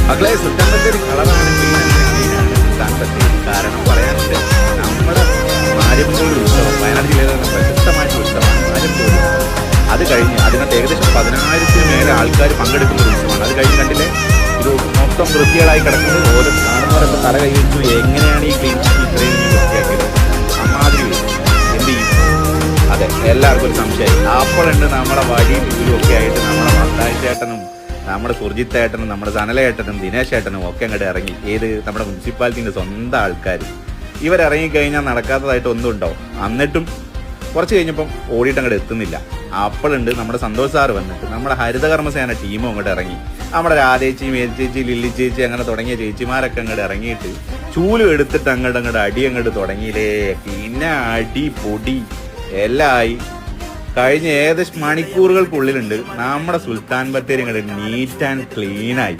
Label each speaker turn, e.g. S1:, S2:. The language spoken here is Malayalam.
S1: മക്കളെ സുൽത്താൻ ബത്തേരി കളറാണ്, ക്ലീനാണ് സുൽത്താൻ ബത്തേരി. കാരണം പറയാനുണ്ട്, നമ്മുടെ മാര്യമ്പൂർ ഉത്സവം വയനാട് ജില്ലയിലെ പ്രശസ്തമായിട്ടുള്ള ഉത്സവമാണ് മാര്യമ്പൂർ. അത് കഴിഞ്ഞ് അതിനകത്ത് ഏകദേശം 10,000-ന് മേലെ ആൾക്കാർ പങ്കെടുക്കുന്ന ഒരു ഉത്സവമാണ്. അത് കഴിഞ്ഞ് കണ്ടില്ലേ, ഇത് മൊത്തം വൃത്തികളായി കിടക്കുന്നത്. ഓരോ കാണുന്നവരൊക്കെ തല കൈവച്ചു, എങ്ങനെയാണ് ഈ ക്ലീൻ ഇത്രയും വൃത്തിയാക്കിയത്? അമ്മാതിരി എന്ത് ചെയ്യും? അതെ, എല്ലാവർക്കും ഒരു സംശയമായി. അപ്പോഴുണ്ട് നമ്മുടെ വഴിയും ഇതിലും ഒക്കെ ആയിട്ട് നമ്മുടെ മത്തായി ചേട്ടനും നമ്മുടെ സുർജിത്ത് ഏട്ടനും നമ്മുടെ സനലേട്ടനും ദിനേശ് ഏട്ടനും ഒക്കെ അങ്ങോട്ട് ഇറങ്ങി. ഏത് നമ്മുടെ മുനിസിപ്പാലിറ്റിന്റെ സ്വന്തം ആൾക്കാർ ഇവരിറങ്ങിക്കഴിഞ്ഞാൽ നടക്കാത്തതായിട്ട് ഒന്നും ഉണ്ടാവും. എന്നിട്ടും കുറച്ച് കഴിഞ്ഞപ്പം ഓടിയിട്ട് അങ്ങോട്ട് എത്തുന്നില്ല. അപ്പോഴുണ്ട് നമ്മുടെ സന്തോഷ് സാറ് വന്നിട്ട് നമ്മുടെ ഹരിതകർമ്മസേന ടീമും അങ്ങോട്ട് ഇറങ്ങി. നമ്മുടെ രാധേച്ചി, മേൽച്ചേച്ചി, ലില്ലി ചേച്ചി അങ്ങനെ തുടങ്ങിയ ചേച്ചിമാരൊക്കെ അങ്ങോട്ട് ഇറങ്ങിയിട്ട് ചൂലും എടുത്തിട്ട് അങ്ങോട്ട് അടി അങ്ങോട്ട് തുടങ്ങിയില്ലേ. പിന്നെ അടി പൊടി എല്ലാം ആയി. കഴിഞ്ഞ ഏകദേശം മണിക്കൂറുകൾക്കുള്ളിലുണ്ട് നമ്മുടെ സുൽത്താൻ ബത്തേരി അങ്ങോട്ട് നീറ്റ് ആൻഡ് ക്ലീനായി.